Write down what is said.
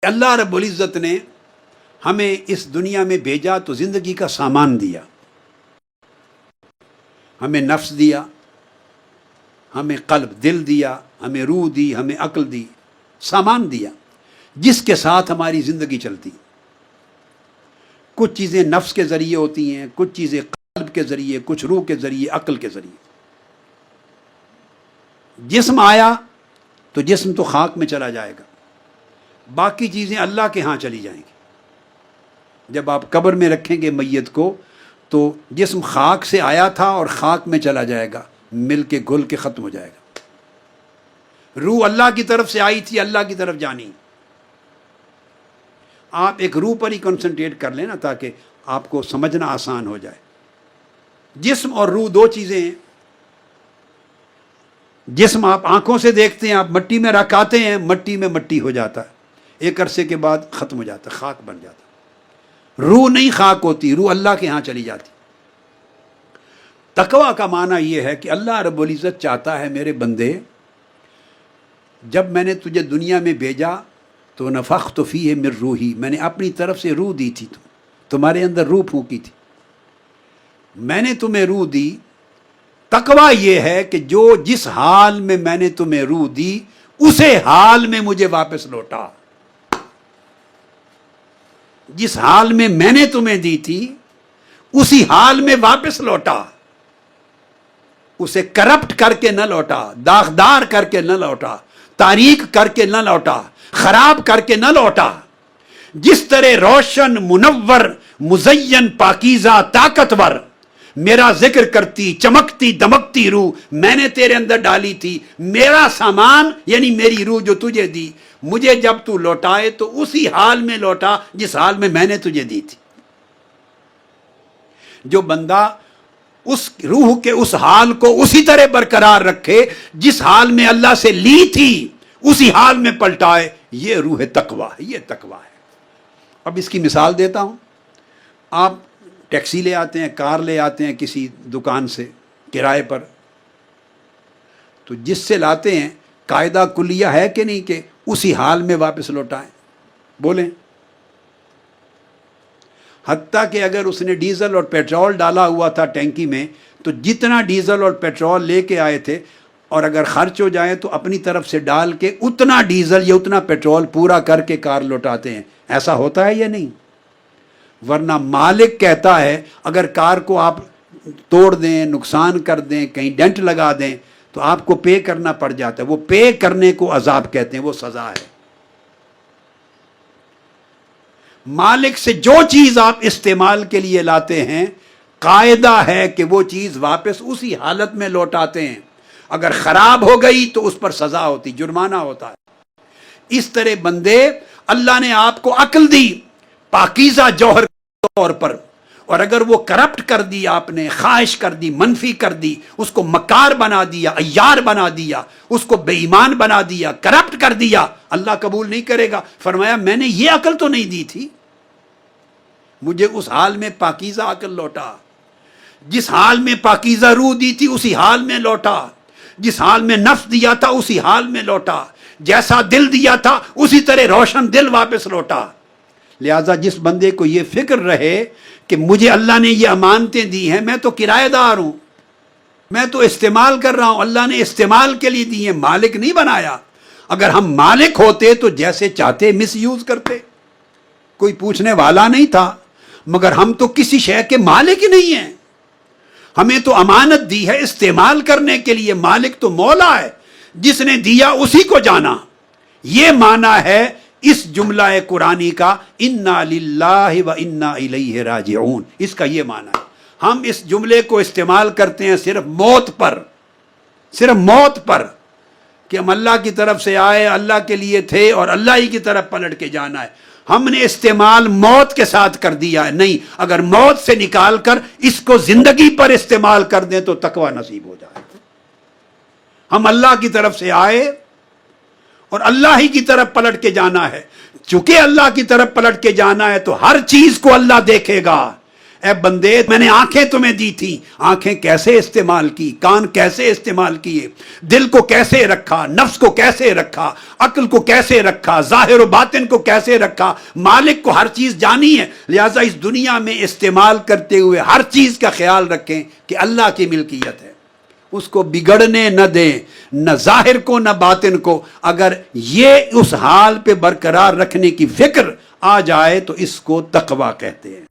اللہ رب العزت نے ہمیں اس دنیا میں بھیجا تو زندگی کا سامان دیا، ہمیں نفس دیا، ہمیں قلب دل دیا، ہمیں روح دی، ہمیں عقل دی، سامان دیا جس کے ساتھ ہماری زندگی چلتی۔ کچھ چیزیں نفس کے ذریعے ہوتی ہیں، کچھ چیزیں قلب کے ذریعے، کچھ روح کے ذریعے، عقل کے ذریعے۔ جسم آیا تو جسم تو خاک میں چلا جائے گا، باقی چیزیں اللہ کے ہاں چلی جائیں گی۔ جب آپ قبر میں رکھیں گے میت کو تو جسم خاک سے آیا تھا اور خاک میں چلا جائے گا، مل کے گھل کے ختم ہو جائے گا۔ روح اللہ کی طرف سے آئی تھی، اللہ کی طرف جانی۔ آپ ایک روح پر ہی کنسنٹریٹ کر لیں نا تاکہ آپ کو سمجھنا آسان ہو جائے۔ جسم اور روح دو چیزیں ہیں۔ جسم آپ آنکھوں سے دیکھتے ہیں، آپ مٹی میں رکھاتے ہیں، مٹی میں مٹی ہو جاتا ہے، ایک عرصے کے بعد ختم ہو جاتا ہے، خاک بن جاتا ہے۔ روح نہیں خاک ہوتی، روح اللہ کے ہاں چلی جاتی۔ تقویٰ کا معنی یہ ہے کہ اللہ رب العزت چاہتا ہے میرے بندے، جب میں نے تجھے دنیا میں بھیجا تو نفخت فیہ من روحی، میں نے اپنی طرف سے روح دی تھی، تمہارے اندر روح پھونکی تھی، میں نے تمہیں روح دی۔ تقویٰ یہ ہے کہ جو جس حال میں نے تمہیں روح دی اسے حال میں مجھے واپس لوٹا۔ جس حال میں نے تمہیں دی تھی اسی حال میں واپس لوٹا، اسے کرپٹ کر کے نہ لوٹا، داغدار کر کے نہ لوٹا، تاریک کر کے نہ لوٹا، خراب کر کے نہ لوٹا۔ جس طرح روشن، منور، مزین، پاکیزہ، طاقتور میرا ذکر کرتی، چمکتی دمکتی روح میں نے تیرے اندر ڈالی تھی، میرا سامان یعنی میری روح جو تجھے دی، مجھے جب تو لوٹائے تو اسی حال میں لوٹا جس حال میں نے تجھے دی تھی۔ جو بندہ اس روح کے اس حال کو اسی طرح برقرار رکھے جس حال میں اللہ سے لی تھی، اسی حال میں پلٹائے، یہ روح تقویٰ ہے، یہ تقویٰ ہے۔ اب اس کی مثال دیتا ہوں۔ آپ ٹیکسی لے آتے ہیں، کار لے آتے ہیں کسی دکان سے کرائے پر، تو جس سے لاتے ہیں قاعدہ کلیہ ہے کہ نہیں کہ اسی حال میں واپس لوٹائیں؟ بولیں۔ حتیٰ کہ اگر اس نے ڈیزل اور پیٹرول ڈالا ہوا تھا ٹینکی میں تو جتنا ڈیزل اور پیٹرول لے کے آئے تھے، اور اگر خرچ ہو جائے تو اپنی طرف سے ڈال کے اتنا ڈیزل یا اتنا پیٹرول پورا کر کے کار لوٹاتے ہیں۔ ایسا ہوتا ہے یا نہیں؟ ورنہ مالک کہتا ہے اگر کار کو آپ توڑ دیں، نقصان کر دیں، کہیں ڈینٹ لگا دیں تو آپ کو پے کرنا پڑ جاتا ہے۔ وہ پے کرنے کو عذاب کہتے ہیں، وہ سزا ہے۔ مالک سے جو چیز آپ استعمال کے لیے لاتے ہیں قاعدہ ہے کہ وہ چیز واپس اسی حالت میں لوٹاتے ہیں۔ اگر خراب ہو گئی تو اس پر سزا ہوتی، جرمانہ ہوتا ہے۔ اس طرح بندے، اللہ نے آپ کو عقل دی پاکیزہ جوہر کے طور پر، اور اگر وہ کرپٹ کر دی، آپ نے خواہش کر دی، منفی کر دی، اس کو مکار بنا دیا، عیار بنا دیا، اس کو بے ایمان بنا دیا، کرپٹ کر دیا، اللہ قبول نہیں کرے گا۔ فرمایا میں نے یہ عقل تو نہیں دی تھی، مجھے اس حال میں پاکیزہ عقل لوٹا، جس حال میں پاکیزہ روح دی تھی اسی حال میں لوٹا، جس حال میں نفس دیا تھا اسی حال میں لوٹا، جیسا دل دیا تھا اسی طرح روشن دل واپس لوٹا۔ لہٰذا جس بندے کو یہ فکر رہے کہ مجھے اللہ نے یہ امانتیں دی ہیں، میں تو کرایہ دار ہوں، میں تو استعمال کر رہا ہوں، اللہ نے استعمال کے لیے دی ہیں، مالک نہیں بنایا۔ اگر ہم مالک ہوتے تو جیسے چاہتے مس یوز کرتے، کوئی پوچھنے والا نہیں تھا، مگر ہم تو کسی شے کے مالک ہی نہیں ہیں۔ ہمیں تو امانت دی ہے استعمال کرنے کے لیے، مالک تو مولا ہے، جس نے دیا اسی کو جانا۔ یہ معنی ہے اس جملہ قرآنی کا انا للہ و انا الیہ راجعون، اس کا یہ معنی ہے۔ ہم اس جملے کو استعمال کرتے ہیں صرف موت پر، صرف موت پر، کہ ہم اللہ کی طرف سے آئے، اللہ کے لیے تھے اور اللہ ہی کی طرف پلٹ کے جانا ہے۔ ہم نے استعمال موت کے ساتھ کر دیا ہے۔ نہیں، اگر موت سے نکال کر اس کو زندگی پر استعمال کر دیں تو تقویٰ نصیب ہو جائے۔ ہم اللہ کی طرف سے آئے اور اللہ ہی کی طرف پلٹ کے جانا ہے۔ چونکہ اللہ کی طرف پلٹ کے جانا ہے تو ہر چیز کو اللہ دیکھے گا، اے بندے میں نے آنکھیں تمہیں دی تھی، آنکھیں کیسے استعمال کی، کان کیسے استعمال کیے، دل کو کیسے رکھا، نفس کو کیسے رکھا، عقل کو کیسے رکھا، ظاہر و باطن کو کیسے رکھا۔ مالک کو ہر چیز جانی ہے، لہٰذا اس دنیا میں استعمال کرتے ہوئے ہر چیز کا خیال رکھیں کہ اللہ کی ملکیت ہے، اس کو بگڑنے نہ دیں، نہ ظاہر کو نہ باطن کو۔ اگر یہ اس حال پہ برقرار رکھنے کی فکر آ جائے تو اس کو تقویٰ کہتے ہیں۔